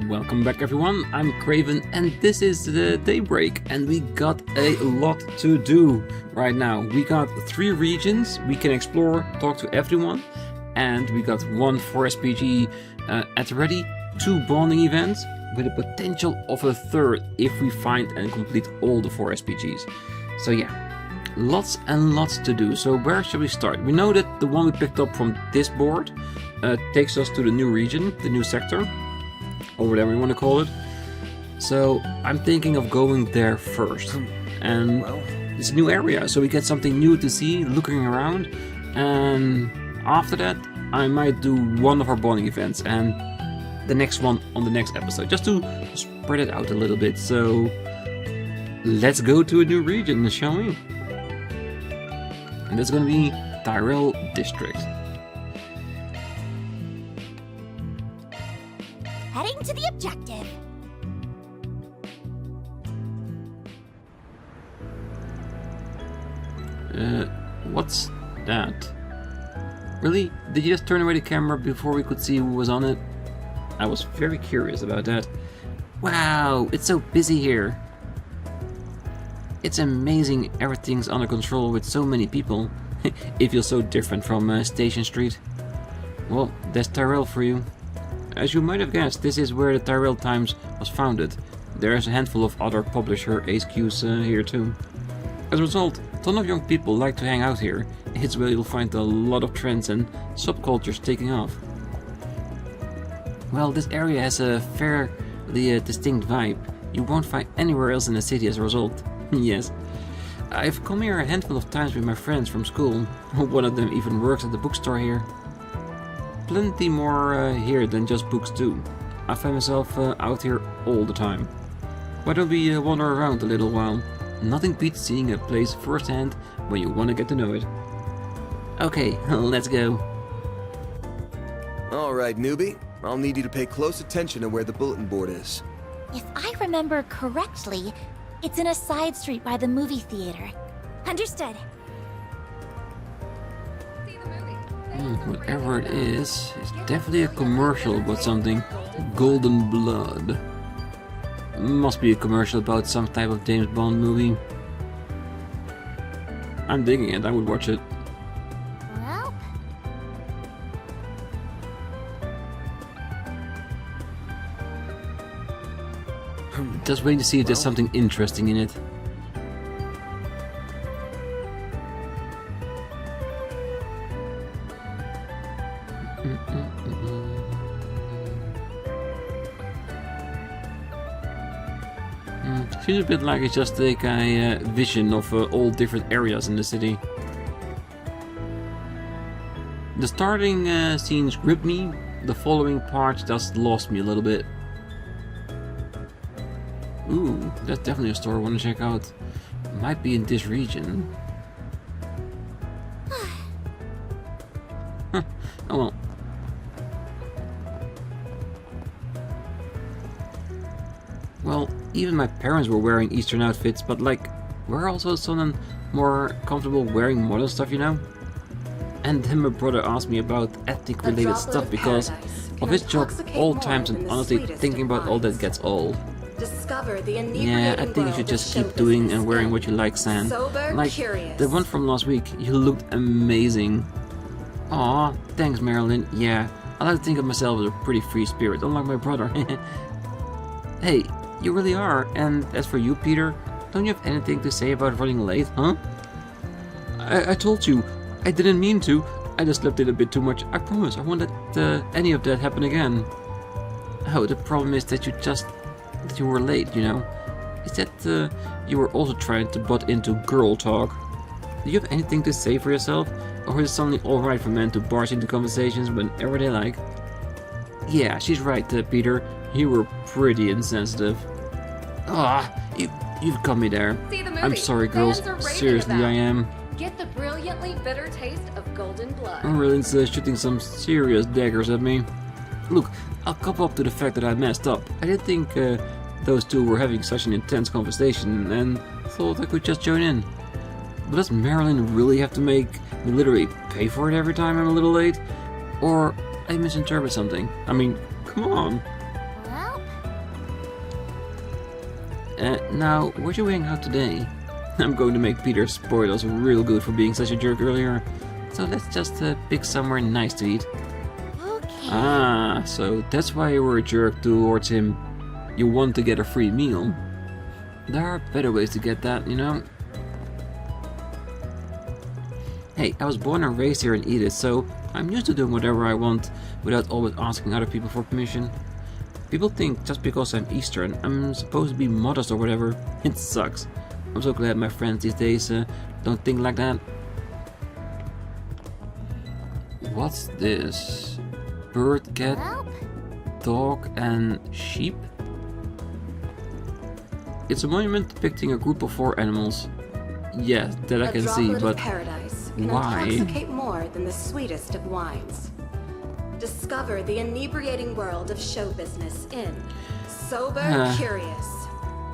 Welcome back everyone, I'm Craven and this is the Daybreak, and we got a lot to do right now. We got 3 regions we can explore, talk to everyone, and we got 1 4SPG at the ready, 2 bonding events, with a potential of a 3rd if we find and complete all the 4SPGs. So yeah, lots and lots to do. So where should we start? We know that the one we picked up from this board takes us to the new region, the new sector, or whatever you want to call it. So I'm thinking of going there first. And it's a new area, so we get something new to see, looking around. And after that, I might do one of our bonding events and the next one on the next episode, just to spread it out a little bit. So let's go to a new region, shall we? And that's going to be Tyrell District. Heading to the objective. What's that? Really? Did you just turn away the camera before we could see who was on it? I was very curious about that. Wow, it's so busy here. It's amazing everything's under control with so many people. It feels so different from Station Street. Well, that's Tyrell for you. As you might have guessed, this is where the Tyrell Times was founded. There's a handful of other publisher HQs here too. As a result, a ton of young people like to hang out here. It's where you'll find a lot of trends and subcultures taking off. Well, this area has a fairly distinct vibe. You won't find anywhere else in the city as a result. Yes. I've come here a handful of times with my friends from school. One of them even works at the bookstore here. Plenty more here than just books too. I find myself out here all the time. Why don't we wander around a little while? Nothing beats seeing a place firsthand when you want to get to know it. Okay, let's go. Alright, newbie. I'll need you to pay close attention to where the bulletin board is. If I remember correctly, it's in a side street by the movie theater. Understood. Whatever it is, it's definitely a commercial about something. Golden Blood. Must be a commercial about some type of James Bond movie. I'm digging it, I would watch it. Well, Just waiting to see if there's something interesting in it. Feels a bit like it's just like a vision of all different areas in the city. The starting scenes gripped me, the following part just lost me a little bit. Ooh, that's definitely a store I want to check out. Might be in this region. Huh. Oh well. Well, even my parents were wearing Eastern outfits, but like, we're also some more comfortable wearing modern stuff, you know? And then my brother asked me about ethnic related stuff because of his job all times, and honestly thinking about all that gets old. Yeah, I think you should just keep doing and wearing what you like, Sam. Like, the one from last week, you looked amazing. Aw, thanks Marilyn. Yeah, I like to think of myself as a pretty free spirit, unlike my brother. Hey, you really are. And as for you, Peter, don't you have anything to say about running late, huh? I told you, I didn't mean to. I just slept in a bit too much. I promise, I won't let any of that happen again. Oh, the problem is that you were late, you know. Is that you were also trying to butt into girl talk? Do you have anything to say for yourself? Or is it suddenly alright for men to barge into conversations whenever they like? Yeah, she's right, Peter. You were pretty insensitive. Ah, you've got me there. I'm sorry, girls. Seriously, I am. Get the brilliantly bitter taste of golden blood. Merlin's shooting some serious daggers at me. Look, I'll cop up to the fact that I messed up. I didn't think those two were having such an intense conversation and thought I could just join in. But does Marilyn really have to make me literally pay for it every time I'm a little late? Or I misinterpret something? I mean, come on. well, Now, where'd you hang out today? I'm going to make Peter spoil us real good for being such a jerk earlier. So let's just pick somewhere nice to eat. Okay. Ah, so that's why you were a jerk towards him. You want to get a free meal. There are better ways to get that, you know? Hey, I was born and raised here in Edith, so I'm used to doing whatever I want without always asking other people for permission. People think just because I'm Eastern, I'm supposed to be modest or whatever. It sucks. I'm so glad my friends these days don't think like that. What's this? Bird, cat, Well, dog and sheep? It's a monument depicting a group of 4 animals. Yeah, that I can see, but paradise can why? intoxicate more than the sweetest of wines. Discover the inebriating world of show business in Sober Curious.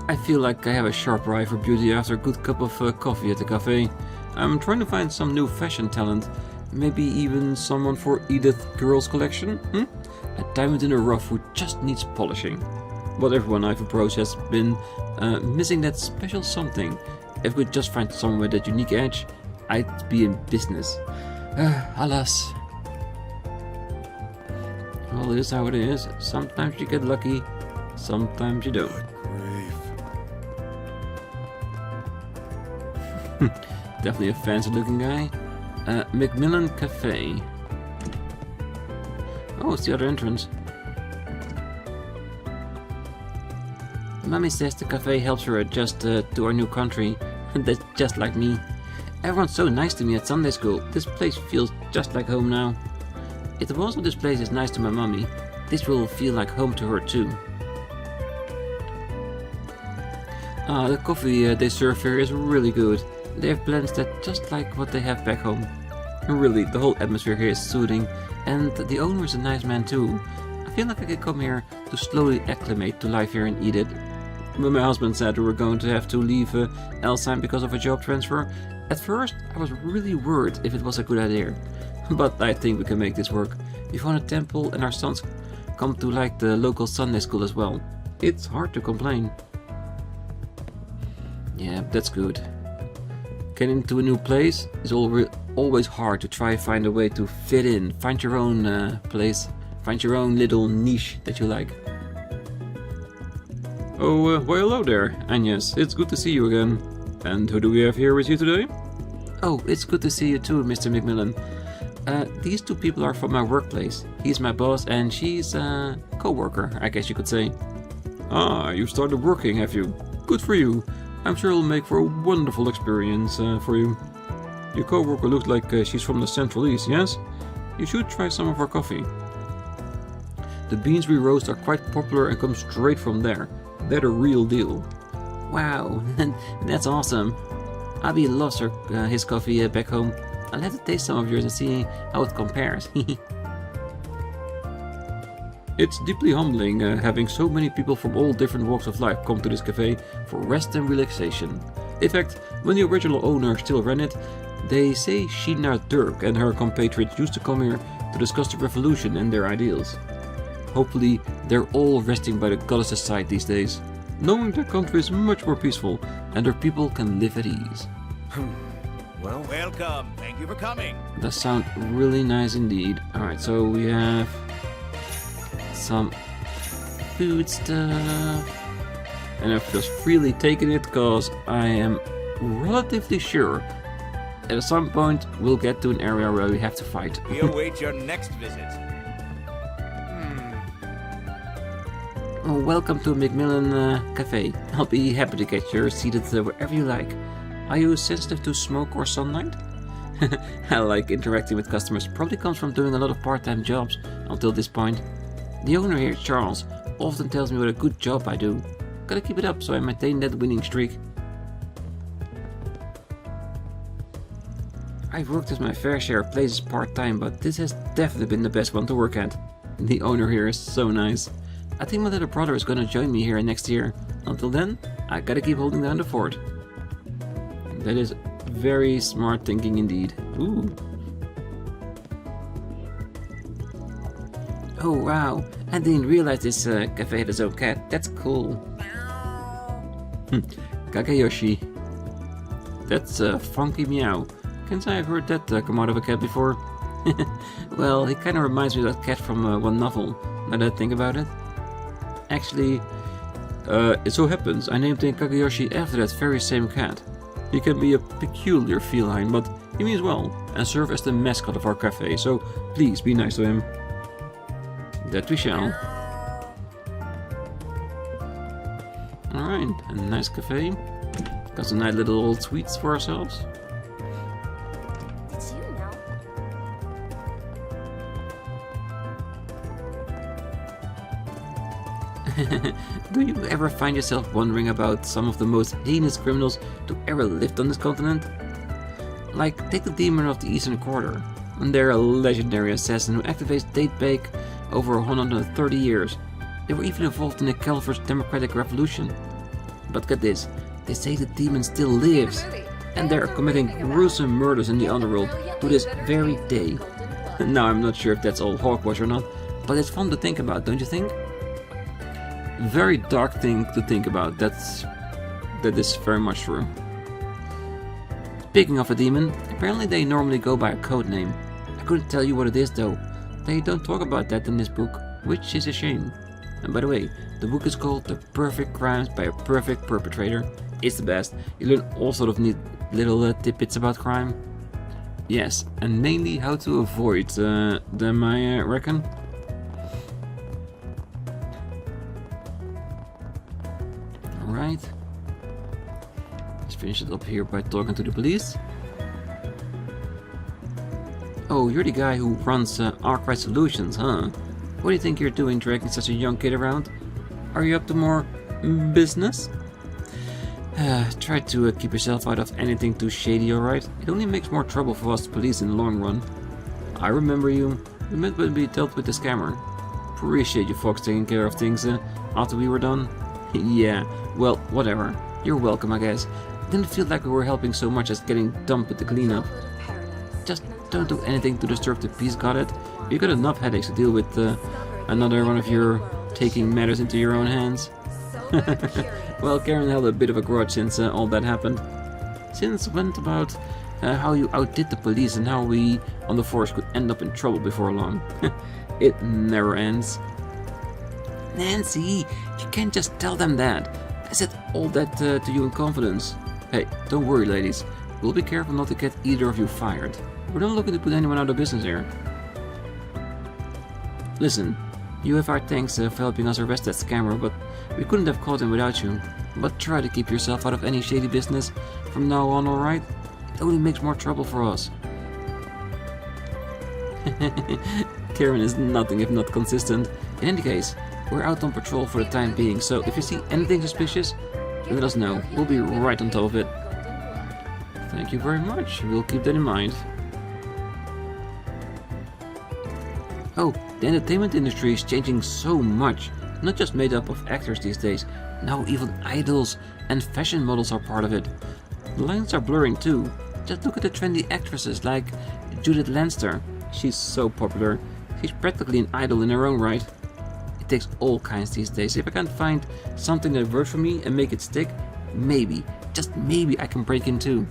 I feel like I have a sharp eye for beauty after a good cup of coffee at the cafe. I'm trying to find some new fashion talent. Maybe even someone for Edith Girls Collection? A diamond in the rough who just needs polishing. But everyone I've approached has been missing that special something. If we could just find someone with that unique edge, I'd be in business. Alas. Well, it is how it is. Sometimes you get lucky, sometimes you don't. Definitely a fancy looking guy. Macmillan Cafe. Oh, it's the other entrance. Mommy says the cafe helps her adjust to our new country. That's just like me. Everyone's so nice to me at Sunday school. This place feels just like home now. If the walls of this place is nice to my mommy, this will feel like home to her too. The coffee they serve here is really good. They have blends that just like what they have back home. Really, the whole atmosphere here is soothing, and the owner is a nice man too. I feel like I could come here to slowly acclimate to life here in Edith. When my husband said we were going to have to leave Elsheim because of a job transfer, at first I was really worried if it was a good idea. But I think we can make this work. We found a temple and our sons come to like the local Sunday school as well. It's hard to complain. Yeah, that's good. Getting into a new place is always hard to try and find a way to fit in. Find your own place. Find your own little niche that you like. Oh, why hello there, Agnes. It's good to see you again. And who do we have here with you today? Oh, it's good to see you too, Mr. Macmillan. These 2 people are from my workplace. He's my boss and she's a co-worker, I guess you could say. Ah, you started working, have you? Good for you. I'm sure it'll make for a wonderful experience for you. Your co-worker looks like she's from the Central East, yes? You should try some of our coffee. The beans we roast are quite popular and come straight from there. They're the real deal. Wow, that's awesome. Abby loves his coffee back home. I'll have to taste some of yours and see how it compares. It's deeply humbling having so many people from all different walks of life come to this cafe for rest and relaxation. In fact, when the original owner still ran it, they say Sheena Dirk and her compatriots used to come here to discuss the revolution and their ideals. Hopefully, they're all resting by the goddess's side these days, knowing their country is much more peaceful and their people can live at ease. Well, Welcome. Thank you for coming. That sounds really nice indeed. Alright, so we have some food stuff. And I've just freely taken it because I am relatively sure at some point we'll get to an area where we have to fight. We await your next visit. Oh, welcome to Macmillan Cafe. I'll be happy to get you seated wherever you like. Are you sensitive to smoke or sunlight? I like interacting with customers. Probably comes from doing a lot of part-time jobs until this point. The owner here, Charles, often tells me what a good job I do. Gotta keep it up so I maintain that winning streak. I've worked at my fair share of places part-time, but this has definitely been the best one to work at. The owner here is so nice. I think my little brother is gonna join me here next year. Until then, I gotta keep holding down the fort. That is very smart thinking indeed. Ooh. Oh wow, I didn't realize this cafe had its own cat. That's cool. Kakayoshi. That's a funky meow. Can't say I've heard that come out of a cat before. Well, he kinda reminds me of that cat from one novel, now that I think about it. Actually, it so happens I named him Kakayoshi after that very same cat. He can be a peculiar feline, but he means well, and serve as the mascot of our cafe, so please be nice to him. That we shall. Alright, a nice cafe. Got some nice little sweets for ourselves. Did you know? Do you ever find yourself wondering about some of the most heinous criminals to ever lived on this continent? Like, take the Demon of the Eastern Quarter. And they're a legendary assassin who activates Daybreak over 130 years. They were even involved in the Calvard Democratic Revolution. But get this, they say the demon still lives, and they're committing gruesome murders in the underworld to this very day. Now I'm not sure if that's all hogwash or not, but it's fun to think about, don't you think? Very dark thing to think about, that is very much true. Speaking of a demon, apparently they normally go by a code name. I couldn't tell you what it is though. They don't talk about that in this book, which is a shame. And by the way, the book is called The Perfect Crimes by a Perfect Perpetrator. It's the best. You learn all sort of neat little tidbits about crime. Yes, and mainly how to avoid them, I reckon. Alright. Let's finish it up here by talking to the police. Oh, you're the guy who runs ARKRIDE Solutions, huh? What do you think you're doing dragging such a young kid around? Are you up to more business? Try to keep yourself out of anything too shady, alright? It only makes more trouble for us police in the long run. I remember you. We met when we dealt with the scammer. Appreciate you folks taking care of things after we were done. Yeah, well, whatever. You're welcome, I guess. Didn't feel like we were helping so much as getting dumped with the cleanup. Just don't do anything to disturb the peace, got it? You got enough headaches to deal with another one of your taking matters into your own hands. Well, Karen held a bit of a grudge since all that happened. Since went about how you outdid the police and how we on the force could end up in trouble before long. It never ends. Nancy, you can't just tell them that. I said all that to you in confidence. Hey, don't worry, ladies. We'll be careful not to get either of you fired. We're not looking to put anyone out of business here. Listen, you have our thanks for helping us arrest that scammer, but we couldn't have caught him without you. But try to keep yourself out of any shady business from now on, alright? It only makes more trouble for us. Karen is nothing if not consistent. In any case, we're out on patrol for the time being, so if you see anything suspicious, let us know. We'll be right on top of it. Thank you very much. We'll keep that in mind. Oh, the entertainment industry is changing so much. Not just made up of actors these days. Now even idols and fashion models are part of it. The lines are blurring too. Just look at the trendy actresses like Judith Lanster. She's so popular. She's practically an idol in her own right. It takes all kinds these days. If I can't find something that works for me and make it stick, maybe, just maybe I can break in too.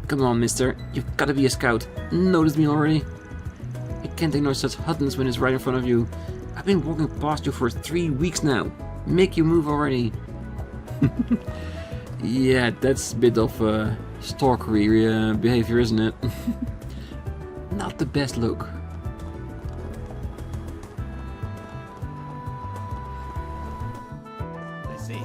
Come on, mister. You've gotta be a scout. Notice me already? I can't ignore such hotness when it's right in front of you. I've been walking past you for 3 weeks now. Make you move already. Yeah, that's a bit of stalkery behavior, isn't it? Not the best look. Let's see.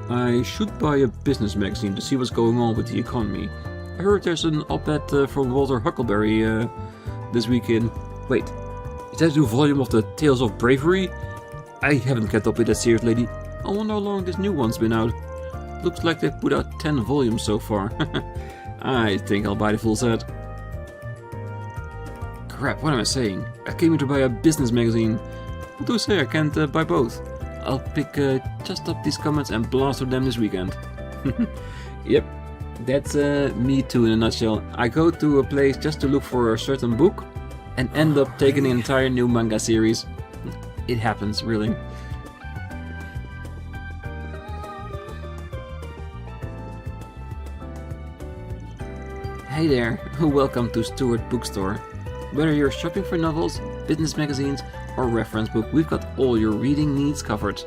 I should buy a business magazine to see what's going on with the economy. I heard there's an op-ed from Walter Huckleberry this weekend. Wait, is that a new volume of the Tales of Bravery? I haven't kept up with that series lately. I wonder how long this new one's been out. Looks like they've put out 10 volumes so far. I think I'll buy the full set. Crap, what am I saying? I came here to buy a business magazine. What do I say? I can't buy both. I'll pick just up these comments and blast through them this weekend. Yep, that's me too in a nutshell. I go to a place just to look for a certain book and end up taking an entire new manga series. it happens, really. Hey there, welcome to Stewart Bookstore. Whether you're shopping for novels, business magazines, or reference book, we've got all your reading needs covered.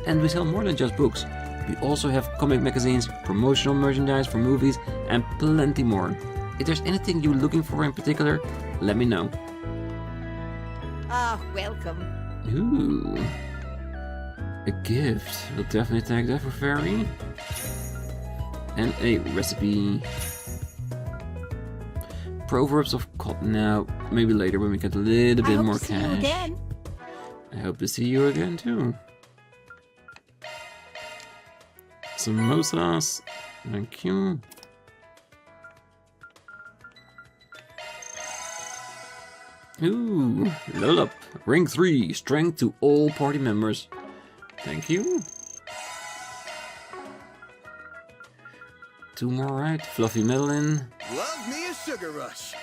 And we sell more than just books. We also have comic magazines, promotional merchandise for movies, and plenty more. If there's anything you're looking for in particular, let me know. Ah, welcome. Ooh. A gift. We'll definitely take that for Fairy. And a recipe. Proverbs of no, maybe later when we get a little bit more cash. I hope to see you again. I hope to see you again too. Samosas. Thank you. Ooh, level up. Ring 3, strength to all party members. Thank you. 2 more, right? Fluffy Madeline. Love me a sugar rush.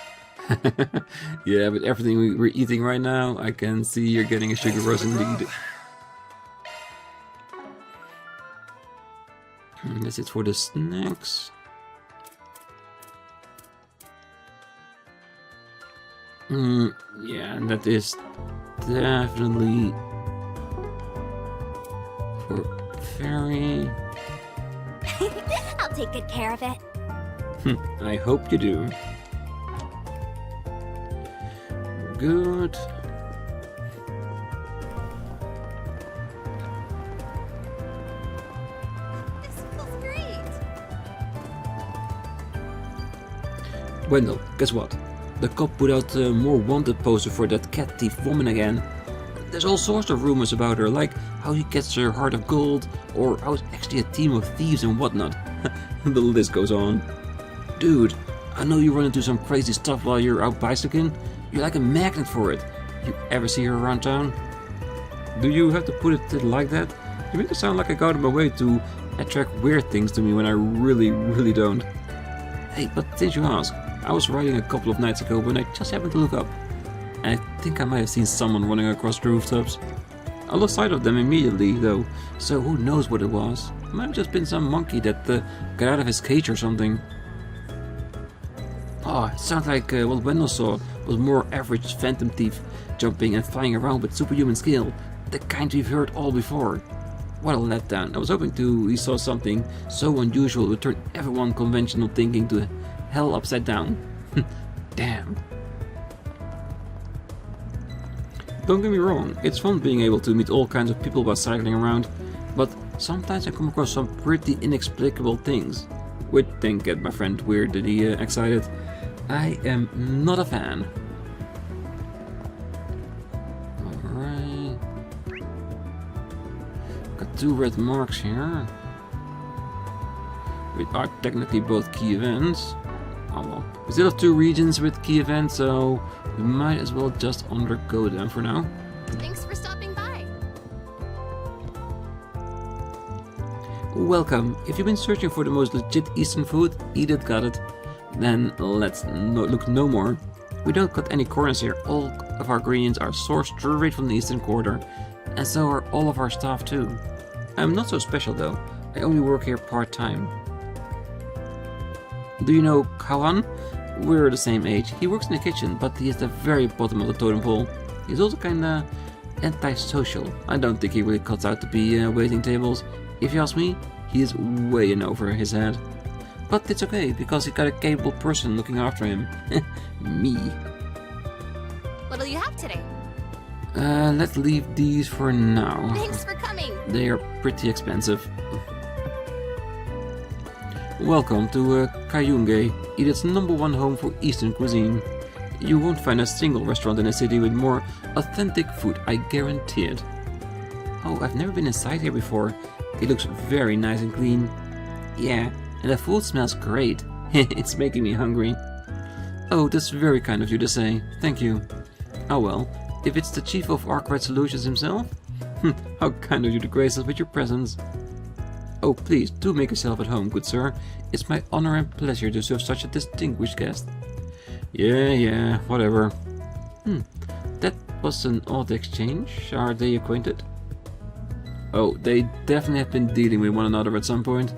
Yeah, with everything we're eating right now, I can see you're getting a sugar rush indeed. And that's it for the snacks. Yeah, and that is definitely for Fairy. I'll take good care of it. I hope you do. Good. This feels great. Wendell, guess what? The cop put out a more wanted poster for that cat thief woman again. There's all sorts of rumors about her, like how he gets her heart of gold, or how it's actually a team of thieves and whatnot. The list goes on. Dude, I know you run into some crazy stuff while you're out bicycling. You're like a magnet for it. You ever see her around town? Do you have to put it like that? You make it sound like I go out of my way to attract weird things to me when I really don't. Hey, but since you ask, I was riding a couple of nights ago when I just happened to look up. And I think I might have seen someone running across the rooftops. I lost sight of them immediately though, so who knows what it was. It might have just been some monkey that got out of his cage or something. Oh, it sounds like what Wendell saw was more average phantom thief, jumping and flying around with superhuman skill, the kind we've heard all before. What a letdown. I was hoping he saw something so unusual to turn everyone conventional thinking to hell upside down. Damn. Don't get me wrong, it's fun being able to meet all kinds of people while cycling around, but sometimes I come across some pretty inexplicable things. Which then get my friend weirdly excited. I am not a fan. Alright. Got 2 red marks here. Which are technically both key events. Oh well. We still have 2 regions with key events, so we might as well just undergo them for now. Thanks for stopping by. Welcome. If you've been searching for the most legit Eastern food, Edith got it. Then let's look no more. We don't cut any corners here. All of our ingredients are sourced straight from the Eastern Quarter, and so are all of our staff too. I'm not so special though. I only work here part-time. Do you know Kawan? We're the same age. He works in the kitchen, but he is the very bottom of the totem pole. He's also kinda antisocial. I don't think he really cuts out to be waiting tables. If you ask me, he is way in over his head. But it's okay, because he got a capable person looking after him. Me. What'll you have today? Let's leave these for now. Thanks for coming. They are pretty expensive. Welcome to Kayunge, Edith's #1 home for Eastern cuisine. You won't find a single restaurant in the city with more authentic food, I guarantee it. Oh, I've never been inside here before. It looks very nice and clean. Yeah, and the food smells great. It's making me hungry. Oh, that's very kind of you to say. Thank you. Oh well, if it's the chief of ARKRIDE Solutions himself? How kind of you to grace us with your presence. Oh, please, do make yourself at home, good sir. It's my honor and pleasure to serve such a distinguished guest. Yeah, whatever. that was an odd exchange. Are they acquainted? Oh, they definitely have been dealing with one another at some point.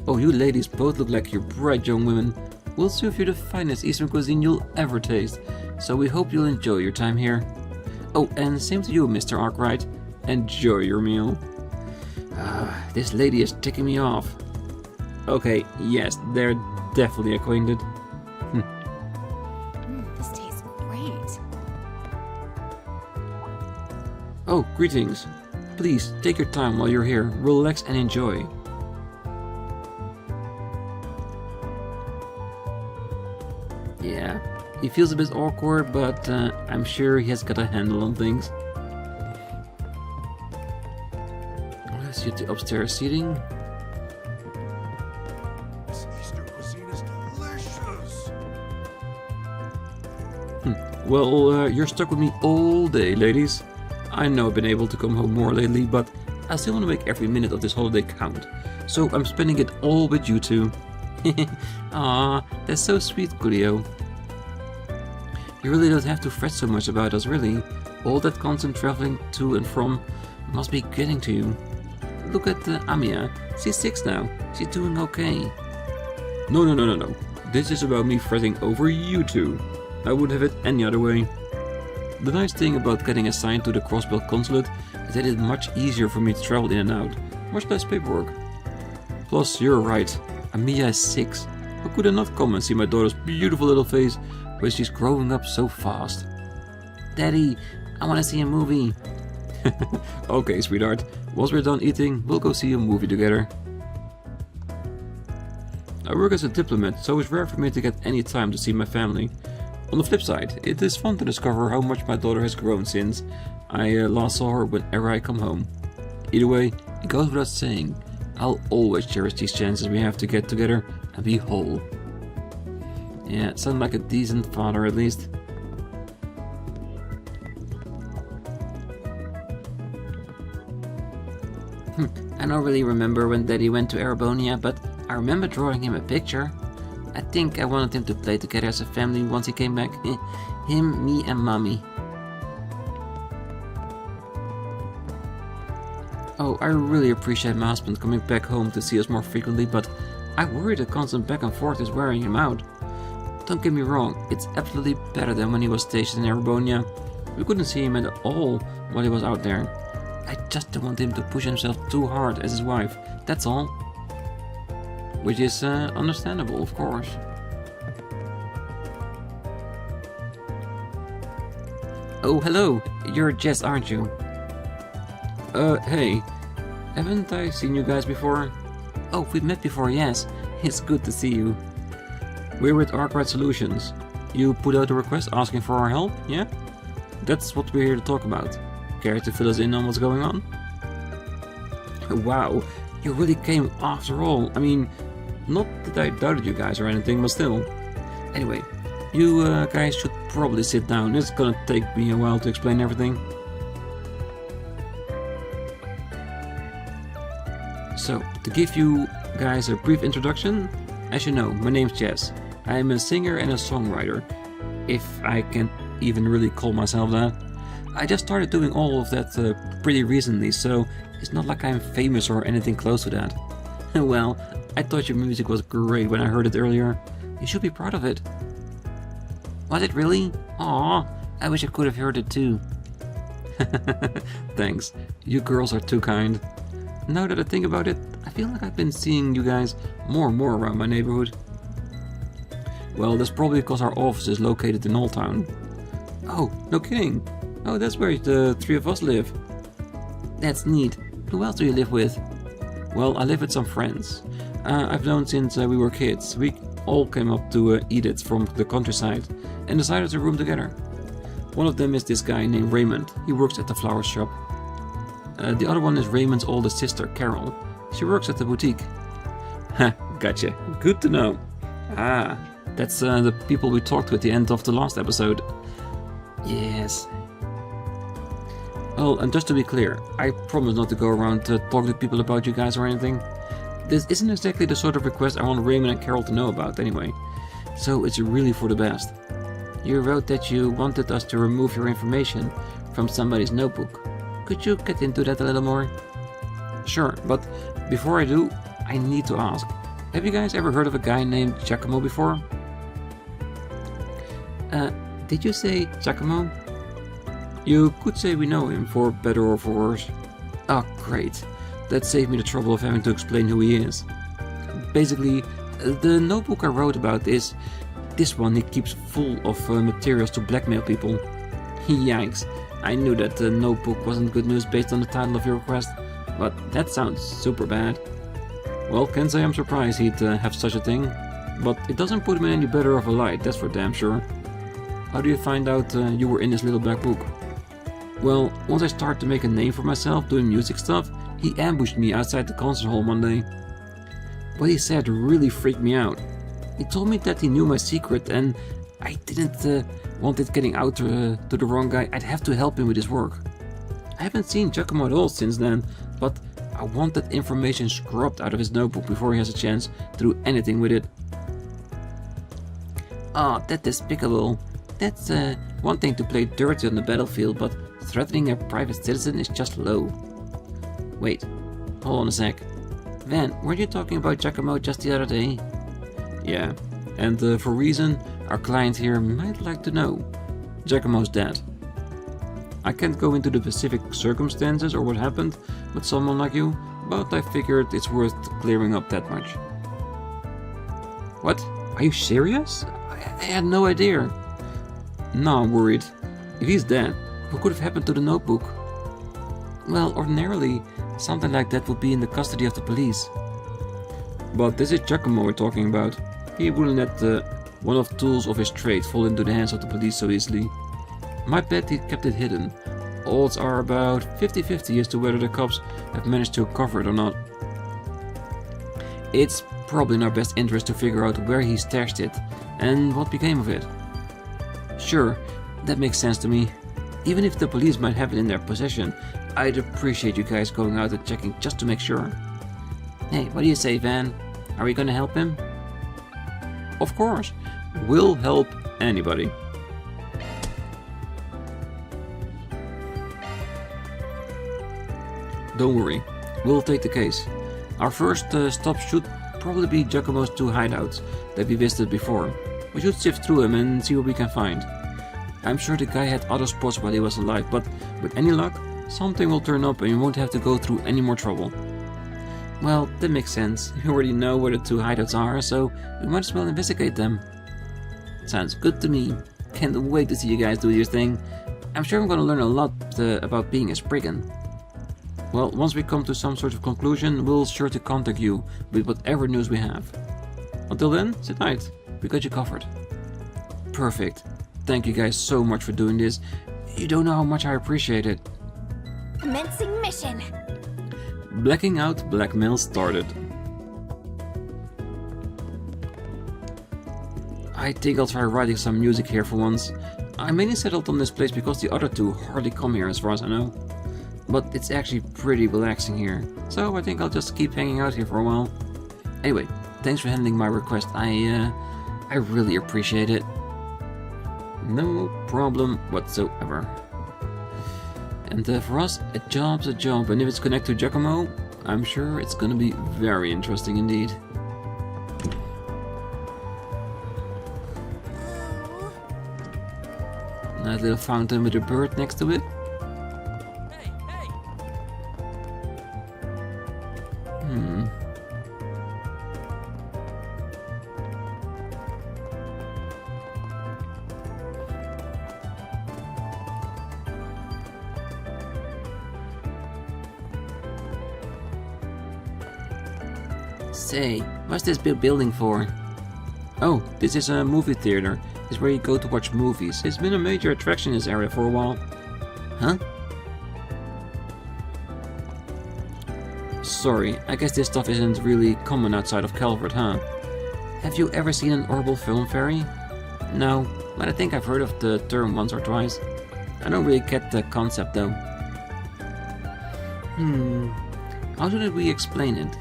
Oh, you ladies both look like you're bright young women. We'll serve you the finest Eastern cuisine you'll ever taste, so we hope you'll enjoy your time here. Oh, and same to you, Mr. ARKRIDE. Enjoy your meal. This lady is ticking me off. Okay, yes, they're definitely acquainted. This tastes great. Oh, greetings. Please, take your time while you're here. Relax and enjoy. Yeah, he feels a bit awkward, but I'm sure he has got a handle on things. Let's get the upstairs seating. This Eastern cuisine is delicious. Well, you're stuck with me all day, ladies. I know I've been able to come home more lately, but I still want to make every minute of this holiday count. So I'm spending it all with you two. Aw, that's so sweet, Coolio. You really don't have to fret so much about us, really. All that constant traveling to and from must be getting to you. Look at Amia. She's 6 now. She's doing okay. No. This is about me fretting over you two. I wouldn't have it any other way. The nice thing about getting assigned to the Crossbelt Consulate is that it's much easier for me to travel in and out. Much less paperwork. Plus, you're right. Amia is 6. How could I not come and see my daughter's beautiful little face when she's growing up so fast? Daddy, I want to see a movie. Okay, sweetheart. Once we're done eating, we'll go see a movie together. I work as a diplomat, so it's rare for me to get any time to see my family. On the flip side, it is fun to discover how much my daughter has grown since I last saw her whenever I come home. Either way, it goes without saying, I'll always cherish these chances we have to get together and be whole. Yeah, sound like a decent father at least. I don't really remember when Daddy went to Arabonia, but I remember drawing him a picture. I think I wanted him to play together as a family once he came back. Him, me and Mommy. Oh, I really appreciate my husband coming back home to see us more frequently, but I worry the constant back and forth is wearing him out. Don't get me wrong, it's absolutely better than when he was stationed in Arabonia. We couldn't see him at all while he was out there. I just don't want him to push himself too hard as his wife, that's all. Which is understandable, of course. Oh, hello! You're Jess, aren't you? Hey. Haven't I seen you guys before? Oh, we've met before, yes. It's good to see you. We're with ARKRIDE Solutions. You put out a request asking for our help, yeah? That's what we're here to talk about. Care to fill us in on what's going on? Wow, you really came after all. I mean, not that I doubted you guys or anything, but still. Anyway, you guys should probably sit down. It's gonna take me a while to explain everything. So, to give you guys a brief introduction, as you know, my name's Jess. I am a singer and a songwriter, if I can even really call myself that. I just started doing all of that pretty recently, so it's not like I'm famous or anything close to that. Well, I thought your music was great when I heard it earlier. You should be proud of it. Was it really? Aww, I wish I could have heard it too. Thanks, you girls are too kind. Now that I think about it, I feel like I've been seeing you guys more and more around my neighborhood. Well, that's probably because our office is located in Old Town. Oh, no kidding. Oh, that's where the 3 of us live. That's neat. Who else do you live with? Well, I live with some friends. I've known since we were kids. We all came up to Edith from the countryside and decided to room together. One of them is this guy named Raymond. He works at the flower shop. The other one is Raymond's oldest sister, Carol. She works at the boutique. Ha, gotcha. Good to know. Ah, that's the people we talked to at the end of the last episode. Yes. Well, and just to be clear, I promise not to go around talking to people about you guys or anything. This isn't exactly the sort of request I want Raymond and Carol to know about anyway. So it's really for the best. You wrote that you wanted us to remove your information from somebody's notebook. Could you get into that a little more? Sure, but before I do, I need to ask. Have you guys ever heard of a guy named Giacomo before? Did you say Giacomo? You could say we know him, for better or for worse. Oh, great. That saved me the trouble of having to explain who he is. Basically, the notebook I wrote about is this one he keeps full of materials to blackmail people. Yikes. I knew that the notebook wasn't good news based on the title of your request, but that sounds super bad. Well, can't say I'm surprised he'd have such a thing, but it doesn't put him in any better of a light, that's for damn sure. How do you find out you were in this little black book? Well, once I started to make a name for myself doing music stuff, he ambushed me outside the concert hall one day. What he said really freaked me out. He told me that he knew my secret and I didn't want it getting out to the wrong guy. I'd have to help him with his work. I haven't seen Giacomo at all since then, but I want that information scrubbed out of his notebook before he has a chance to do anything with it. Ah, that's despicable. That's one thing to play dirty on the battlefield, but threatening a private citizen is just low. Wait, hold on a sec. Van, weren't you talking about Giacomo just the other day? Yeah, and for a reason our client here might like to know. Giacomo's dead. I can't go into the specific circumstances or what happened with someone like you, but I figured it's worth clearing up that much. What? Are you serious? I had no idea. No, I'm worried. If he's dead, what could have happened to the notebook? Well, ordinarily, something like that would be in the custody of the police. But this is Giacomo we're talking about. He wouldn't let one of the tools of his trade fall into the hands of the police so easily. My bet he kept it hidden. Odds are about 50-50 as to whether the cops have managed to uncover it or not. It's probably in our best interest to figure out where he stashed it and what became of it. Sure, that makes sense to me. Even if the police might have it in their possession, I'd appreciate you guys going out and checking just to make sure. Hey, what do you say, Van? Are we gonna help him? Of course, we'll help anybody. Don't worry, we'll take the case. Our first stop should probably be Giacomo's 2 hideouts that we visited before. We should sift through them and see what we can find. I'm sure the guy had other spots while he was alive, but with any luck, something will turn up and you won't have to go through any more trouble. Well, that makes sense. You already know where the 2 hideouts are, so we might as well investigate them. Sounds good to me. Can't wait to see you guys do your thing. I'm sure I'm gonna learn a lot about being a spriggan. Well, once we come to some sort of conclusion, we'll sure to contact you with whatever news we have. Until then, sit tight. We got you covered. Perfect. Thank you guys so much for doing this. You don't know how much I appreciate it. Commencing mission. Blacking out blackmail started. I think I'll try writing some music here for once. I mainly settled on this place because the other 2 hardly come here as far as I know. But it's actually pretty relaxing here, so I think I'll just keep hanging out here for a while. Anyway, thanks for handling my request. I really appreciate it. No problem whatsoever. And for us, a job's a job, and if it's connected to Giacomo, I'm sure it's gonna be very interesting indeed. Nice little fountain with a bird next to it. Say, what's this big building for? Oh, this is a movie theater. It's where you go to watch movies. It's been a major attraction in this area for a while. Huh? Sorry, I guess this stuff isn't really common outside of Calvard, huh? Have you ever seen an orbital film ferry? No, but I think I've heard of the term once or twice. I don't really get the concept though. How should we explain it?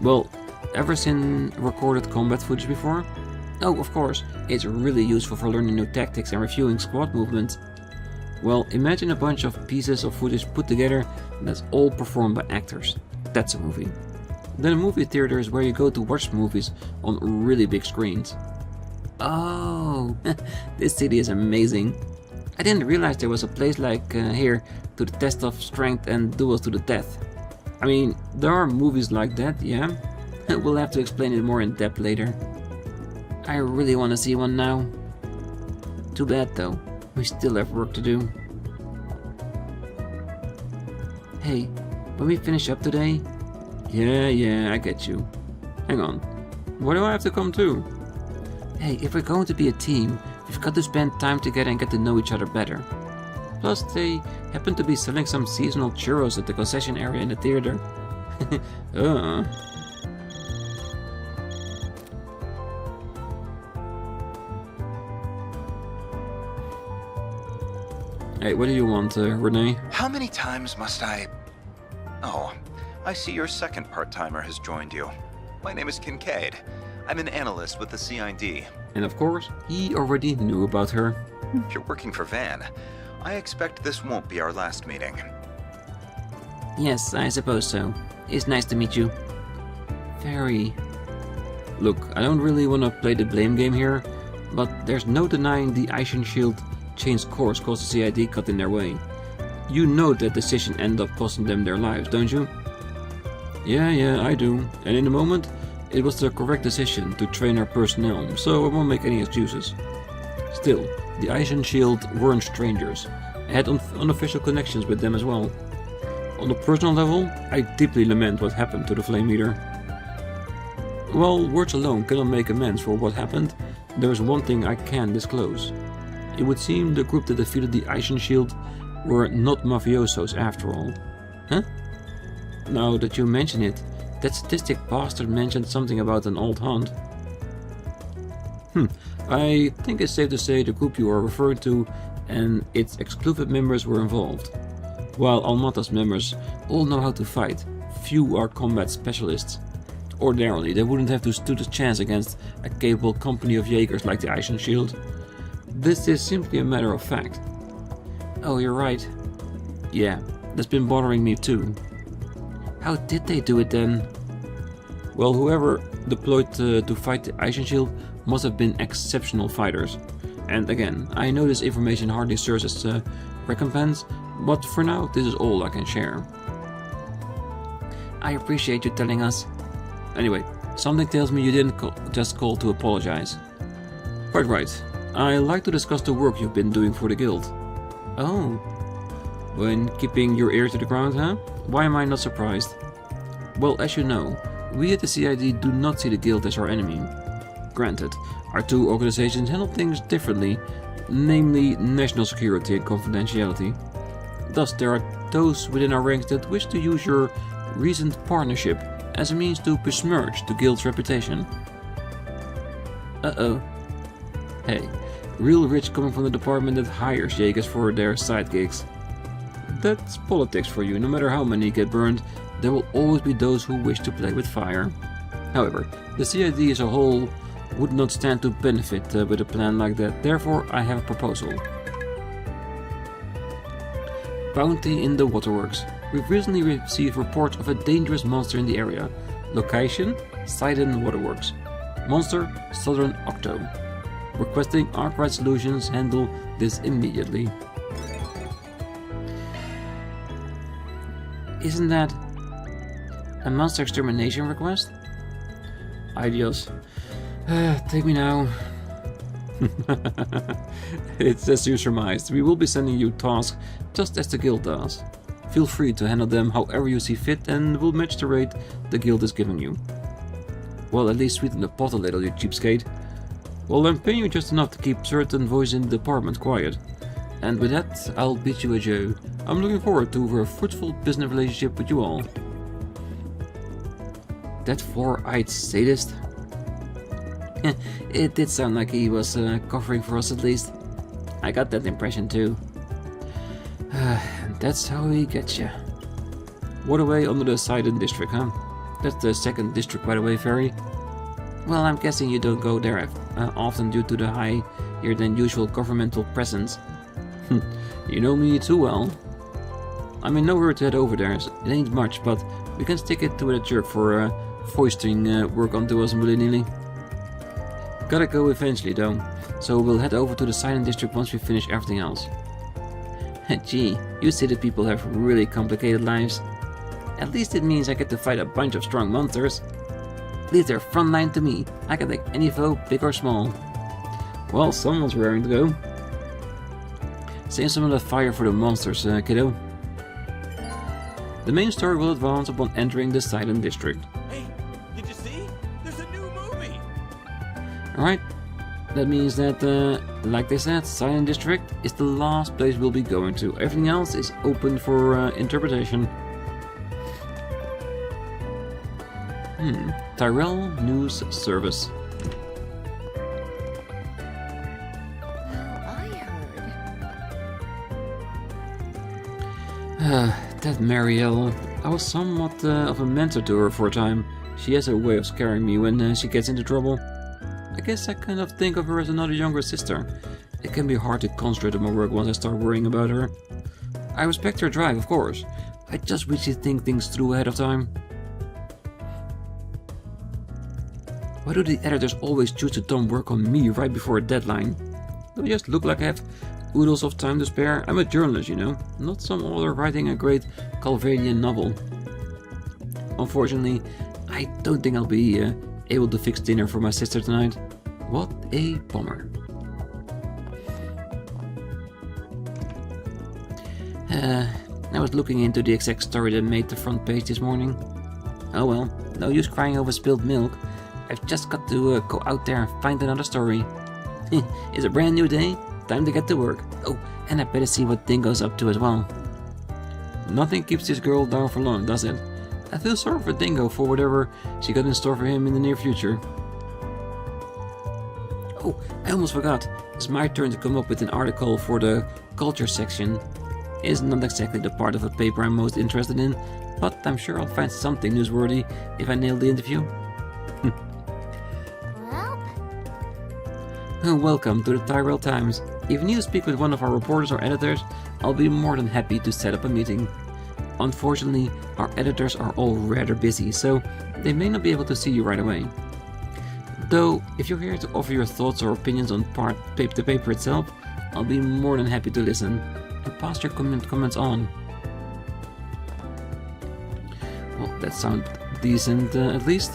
Well, ever seen recorded combat footage before? Oh, of course, it's really useful for learning new tactics and reviewing squad movements. Well, imagine a bunch of pieces of footage put together that's all performed by actors. That's a movie. Then a movie theater is where you go to watch movies on really big screens. Oh, this city is amazing. I didn't realize there was a place like here to the test of strength and duels to the death. I mean, there are movies like that, yeah? We'll have to explain it more in depth later. I really want to see one now. Too bad though, we still have work to do. Hey, when we finish up today? Yeah, I get you. Hang on, why do I have to come too? Hey, if we're going to be a team, we've got to spend time together and get to know each other better. Plus, they happen to be selling some seasonal churros at the concession area in the theater. Hey, what do you want, Renee? How many times must I... Oh, I see your second part-timer has joined you. My name is Kincaid. I'm an analyst with the CID. And of course, he already knew about her. If you're working for Van, I expect this won't be our last meeting. Yes, I suppose so. It's nice to meet you. Very... Look, I don't really want to play the blame game here, but there's no denying the Ice Shield changed course cause the CID got in their way. You know that decision ended up costing them their lives, don't you? Yeah, I do. And in the moment, it was the correct decision to train our personnel, so I won't make any excuses. Still, the Ice Shield weren't strangers. I had unofficial connections with them as well. On a personal level, I deeply lament what happened to the Flame Eater. While words alone cannot make amends for what happened, there is one thing I can disclose. It would seem the group that defeated the Ice Shield were not mafiosos after all. Huh? Now that you mention it, that sadistic bastard mentioned something about an old hunt. I think it's safe to say the group you are referring to and its exclusive members were involved. While Almata's members all know how to fight, few are combat specialists. Ordinarily, they wouldn't have to stood a chance against a capable company of Jaegers like the Ice Shield. This is simply a matter of fact. Oh, you're right. Yeah, that's been bothering me too. How did they do it then? Well, whoever deployed to fight the Ice Shield must have been exceptional fighters. And again, I know this information hardly serves as a recompense, but for now this is all I can share. I appreciate you telling us. Anyway, something tells me you didn't just call to apologize. Quite right. I like to discuss the work you've been doing for the guild. Oh. When keeping your ear to the ground, huh? Why am I not surprised? Well, as you know, we at the CID do not see the guild as our enemy. Granted, our two organizations handle things differently, namely national security and confidentiality. Thus, there are those within our ranks that wish to use your recent partnership as a means to besmirch the guild's reputation. Uh-oh. Hey, real rich coming from the department that hires Jaegers for their side gigs. That's politics for you. No matter how many get burned, there will always be those who wish to play with fire. However, the CID as a whole would not stand to benefit with a plan like that. Therefore, I have a proposal. Bounty in the waterworks. We've recently received reports of a dangerous monster in the area. Location: Sidon Waterworks. Monster: Southern Octo. Requesting ARKRIDE Solutions handle this immediately. Isn't that a monster extermination request? Ideas. Take me now. It's as you surmised. We will be sending you tasks just as the guild does. Feel free to handle them however you see fit and we'll match the rate the guild is giving you. Well, at least sweeten the pot a little, you cheapskate. Well, I'm paying you just enough to keep certain voices in the department quiet. And with that, I'll bid you adieu. I'm looking forward to a fruitful business relationship with you all. That four-eyed sadist? It did sound like he was covering for us at least. I got that impression too. That's how he gets you. Waterway under the Sidon District, huh? That's the second district, by the way, Ferry. Well, I'm guessing you don't go there often due to the higher than usual governmental presence. You know me too well. I'm in no hurry to head over there, so it ain't much, but we can stick it to a jerk for foisting work onto us willy-nilly. Gotta go eventually though, so we'll head over to the Silent District once we finish everything else. Gee, you city people have really complicated lives. At least it means I get to fight a bunch of strong monsters. Leave their front line to me. I can take any foe, big or small. Well, someone's raring to go. Save some of the fire for the monsters, kiddo. The main story will advance upon entering the Silent District. Hey, did you see? There's a new movie! Alright, that means that, like they said, Silent District is the last place we'll be going to. Everything else is open for interpretation. Tyrell News Service. That Marielle. I was somewhat of a mentor to her for a time. She has a way of scaring me when she gets into trouble. I guess I kind of think of her as another younger sister. It can be hard to concentrate on my work once I start worrying about her. I respect her drive, of course. I just wish she'd think things through ahead of time. Why do the editors always choose to dump work on me right before a deadline? Do I just look like I have oodles of time to spare? I'm a journalist, you know, not some author writing a great Calvardian novel. Unfortunately, I don't think I'll be able to fix dinner for my sister tonight. What a bummer. I was looking into the exact story that made the front page this morning. Oh well, no use crying over spilled milk. I've just got to go out there and find another story. It's a brand new day, time to get to work. Oh, and I better see what Dingo's up to as well. Nothing keeps this girl down for long, does it? I feel sorry for Dingo for whatever she got in store for him in the near future. Oh, I almost forgot. It's my turn to come up with an article for the culture section. It's not exactly the part of a paper I'm most interested in, but I'm sure I'll find something newsworthy if I nail the interview. Welcome to the Tyrell Times. If you need to speak with one of our reporters or editors, I'll be more than happy to set up a meeting. Unfortunately, our editors are all rather busy, so they may not be able to see you right away. Though, if you're here to offer your thoughts or opinions on the paper itself, I'll be more than happy to listen and pass your comments on. Well, that sounds decent at least.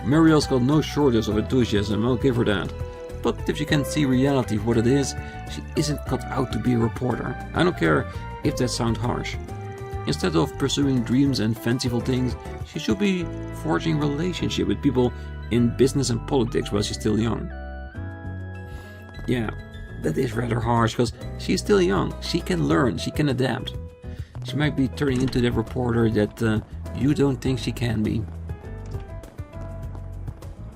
Marielle's got no shortage of enthusiasm, I'll give her that. But if she can see reality for what it is, she isn't cut out to be a reporter. I don't care if that sounds harsh. Instead of pursuing dreams and fanciful things, she should be forging relationship with people in business and politics while she's still young. Yeah, that is rather harsh, because she's still young. She can learn, she can adapt. She might be turning into the reporter that you don't think she can be.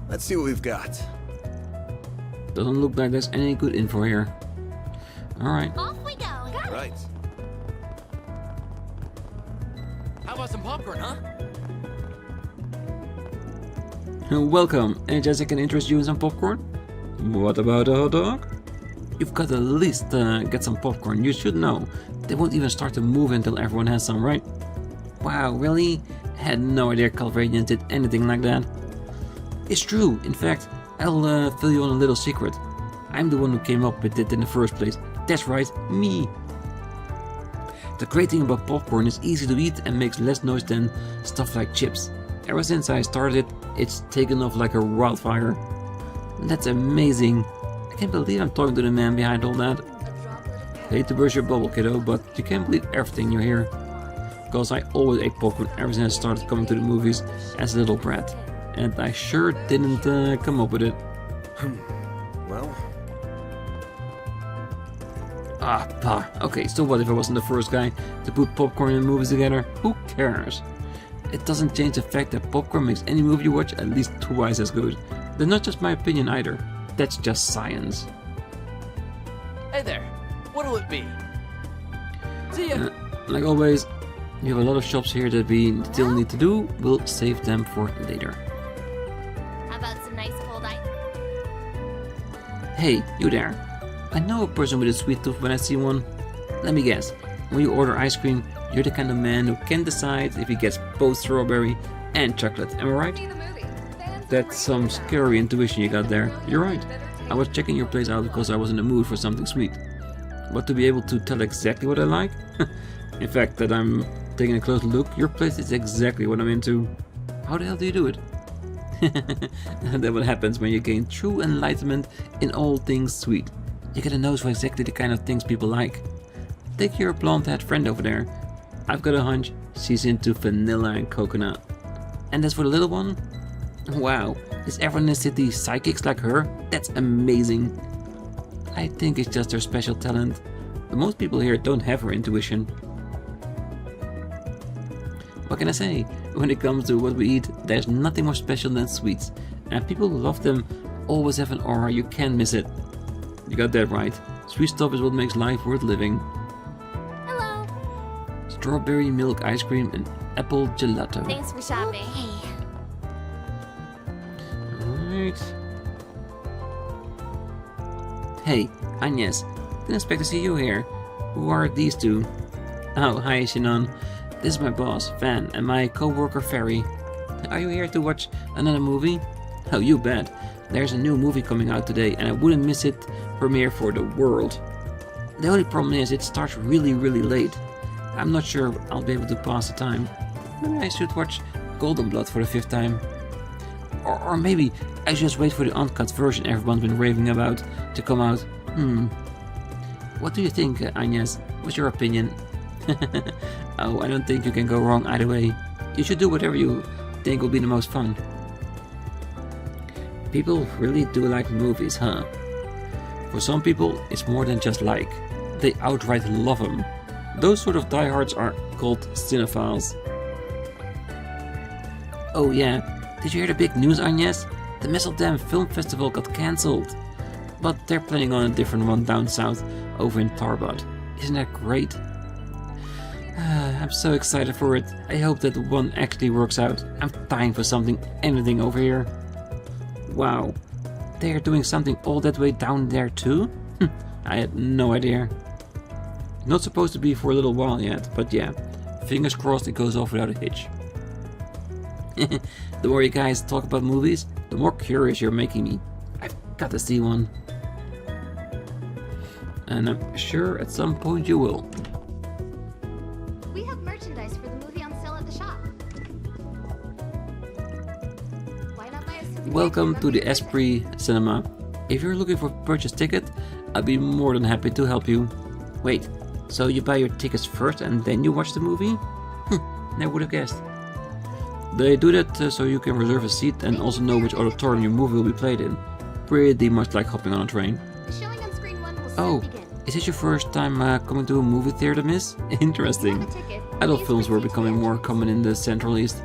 Let's see what we've got. Doesn't look like there's any good info here. Alright. Off we go. Got it. Right. How about some popcorn, huh? Welcome. Any chance I can interest you in some popcorn? What about a hot dog? You've got to at least get some popcorn. You should know. They won't even start to move until everyone has some, right? Wow, really? I had no idea Calvardians did anything like that. It's true. In fact, I'll fill you on a little secret. I'm the one who came up with it in the first place. That's right, me. The great thing about popcorn is easy to eat and makes less noise than stuff like chips. Ever since I started it, it's taken off like a wildfire. That's amazing. I can't believe I'm talking to the man behind all that. Hate to burst your bubble, kiddo, but you can't believe everything you hear. Because I always ate popcorn ever since I started coming to the movies as a little brat. And I sure didn't come up with it. Well... Okay, so what if I wasn't the first guy to put popcorn and movies together? Who cares? It doesn't change the fact that popcorn makes any movie you watch at least twice as good. That's not just my opinion either. That's just science. Hey there. What'll it be? See ya. Like always, we have a lot of shops here that we still need to do. We'll save them for later. Hey, you there. I know a person with a sweet tooth when I see one. Let me guess. When you order ice cream, you're the kind of man who can decide if he gets both strawberry and chocolate. Am I right? That's some scary intuition you got there. You're right. I was checking your place out because I was in the mood for something sweet. But to be able to tell exactly what I like? In fact, that I'm taking a close look, your place is exactly what I'm into. How the hell do you do it? That's what happens when you gain true enlightenment in all things sweet. You get a nose for exactly the kind of things people like. Take your blonde-haired friend over there. I've got a hunch she's into vanilla and coconut. And as for the little one? Wow, is everyone in the city psychics like her? That's amazing. I think it's just her special talent. But most people here don't have her intuition. What can I say? When it comes to what we eat, there's nothing more special than sweets. And people who love them always have an aura, you can't miss it. You got that right. Sweet stuff is what makes life worth living. Hello. Strawberry milk ice cream and apple gelato. Thanks for shopping. Alright. Hey, Agnes. Didn't expect to see you here. Who are these two? Oh, hi Shannon. This is my boss, Van, and my co-worker Ferry. Are you here to watch another movie? Oh, you bet. There's a new movie coming out today and I wouldn't miss it premiere for the world. The only problem is it starts really late. I'm not sure I'll be able to pass the time. Maybe I should watch Golden Blood for the 5th time. Or maybe I should just wait for the uncut version everyone's been raving about to come out. What do you think, Agnes? What's your opinion? Oh, I don't think you can go wrong either way. You should do whatever you think will be the most fun. People really do like movies, huh? For some people, it's more than just like. They outright love them. Those sort of diehards are called cinephiles. Oh yeah, did you hear the big news, Agnes? The Misseldam Film Festival got cancelled. But they're planning on a different one down south, over in Tarbot. Isn't that great? I'm so excited for it. I hope that one actually works out. I'm dying for anything over here. Wow, they are doing something all that way down there too? I had no idea. Not supposed to be for a little while yet, but yeah, fingers crossed it goes off without a hitch. The more you guys talk about movies, the more curious you're making me. I've got to see one. And I'm sure at some point you will. We have merchandise for the movie on sale at the shop. Why not buy a souvenir? Welcome to the Esprit Cinema. If you're looking for a purchase ticket, I'd be more than happy to help you. Wait, so you buy your tickets first and then you watch the movie? Never would have guessed. They do that so you can reserve a seat and also know which auditorium your movie will be played in. Pretty much like hopping on a train. The showing on screen 1 will Oh, soon begin. is this your first time coming to a movie theater, miss? Interesting. If you have a ticket, Adult please films were proceed to becoming the more entrance. common in the Central East.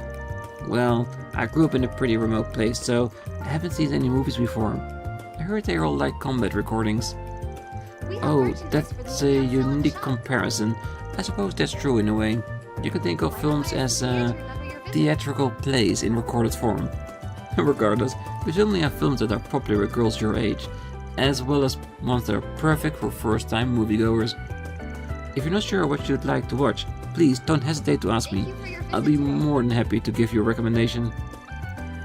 Well, I grew up in a pretty remote place, so I haven't seen any movies before. I heard they all like combat recordings. We have Oh, merchandise for the that's a movie on sale at the unique shop. comparison. I suppose that's true in a way. You can think of films as To remember your visit. theatrical plays in recorded form. Regardless, we certainly have films that are popular with girls your age, as well as ones that are perfect for first-time moviegoers. If you're not sure what you'd like to watch, please don't hesitate to ask Thank me. you for your I'll visit be today. more than happy to give you a recommendation.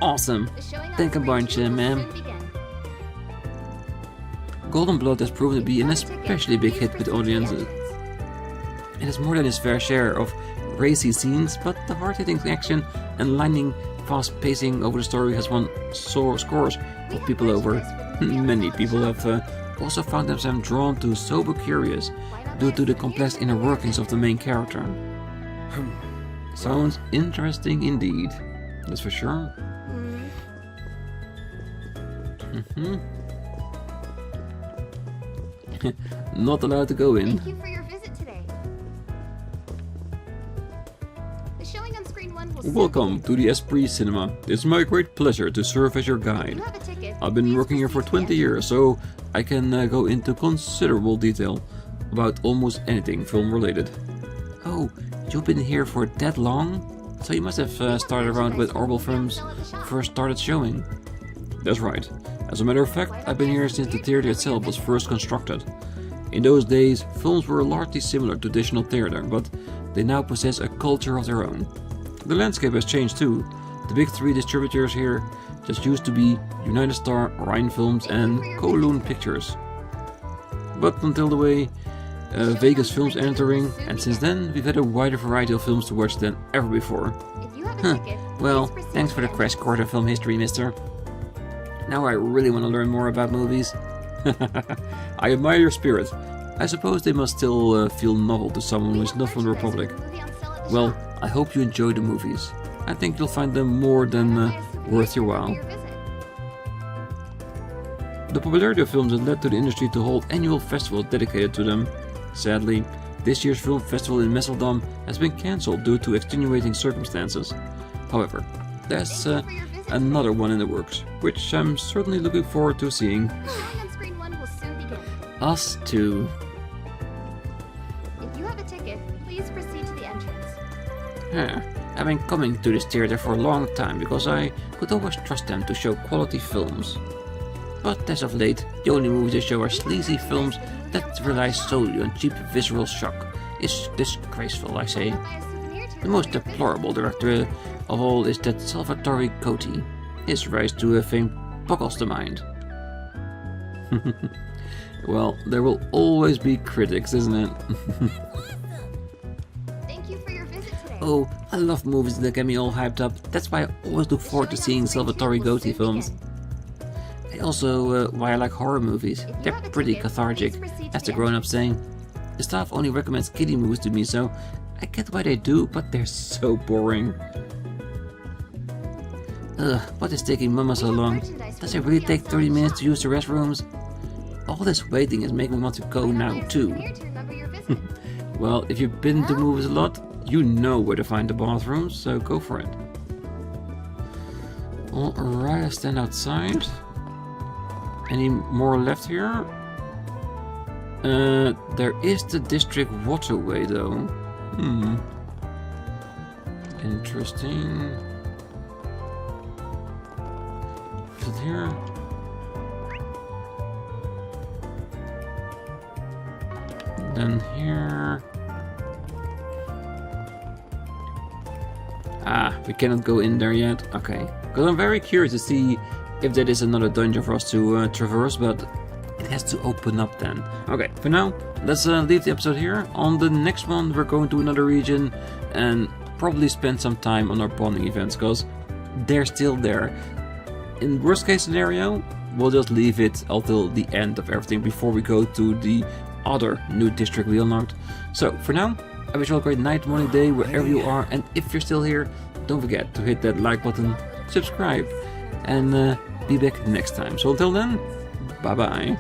Awesome! The showing on Thank a screen bunch, 2 will ma'am. soon begin. Golden Blood has proven to be an especially big hit with audiences. It has more than its fair share of racy scenes, but the hard-hitting action and lightning fast pacing over the story has won scores of people over. Many people have also found themselves drawn to Sober Curious due to the complex inner workings of the main character. Sounds interesting indeed, that's for sure. Not allowed to go in. Thank you for your visit today. The showing on screen 1 will soon Welcome begin. to the Esprit Cinema. It's my great pleasure to serve as your If guide. you have a ticket, I've been please working here for proceed to the 20 years, so I can go into considerable detail about almost anything film related. Oh, you've been here for that long? So you must have started around when Orbital Films first started showing. That's right. As a matter of fact, I've been here since the theater itself was first constructed. In those days, films were largely similar to traditional theater, but they now possess a culture of their own. The landscape has changed too. The big three distributors here just used to be United Star, Orion Films and Kowloon Pictures. But until the way Vegas Films entering, and since then we've had a wider variety of films to watch than ever before. If you have a ticket, Well, please proceed thanks to for the the crash course in film history, mister. Now I really want to learn more about movies. I admire your spirit. I suppose they must still feel novel to someone who is not from the Republic. Well, I hope you enjoy the movies. I think you'll find them more than worth your while. The popularity of films has led to the industry to hold annual festivals dedicated to them. Sadly, this year's film festival in Messeldam has been cancelled due to extenuating circumstances. However, there's another one in the works, which I'm certainly looking forward to seeing. Screen 1 will soon begin. Us too. If you have a ticket, please proceed to the entrance. I've been coming to this theater for a long time because I could always trust them to show quality films. But as of late, the only movies they show are sleazy films that rely solely on cheap visceral shock. It's disgraceful, I say. The most deplorable director of all is that Salvatore Cotti. His rise to fame boggles the mind. Well, there will always be critics, isn't it? Thank you for your visit today. Oh, I love movies that get me all hyped up. That's why I always look forward to seeing Salvatore Cotti films. Also, why I like horror movies. They're pretty cathartic, as the grown-ups saying. The staff only recommends kiddie movies to me, so I get why they do, but they're so boring. Ugh, what is taking Mama so long? Does it really take 30 minutes to use the restrooms? All this waiting is making me want to go now too. Well, if you've been to movies a lot, you know where to find the bathrooms, so go for it. Alright, I stand outside. Any more left here? There is the district waterway though. Interesting. Is it here? Then here. Ah, we cannot go in there yet. Okay. Because I'm very curious to see if that is another dungeon for us to traverse, but it has to open up then. Okay, for now, let's leave the episode here. On the next one, we're going to another region and probably spend some time on our bonding events, because they're still there. In worst case scenario, we'll just leave it until the end of everything before we go to the other new district we unlocked. So, for now, I wish you all a great night, morning, day, wherever you are, and if you're still here, don't forget to hit that like button, subscribe, and be back next time. So until then, bye bye.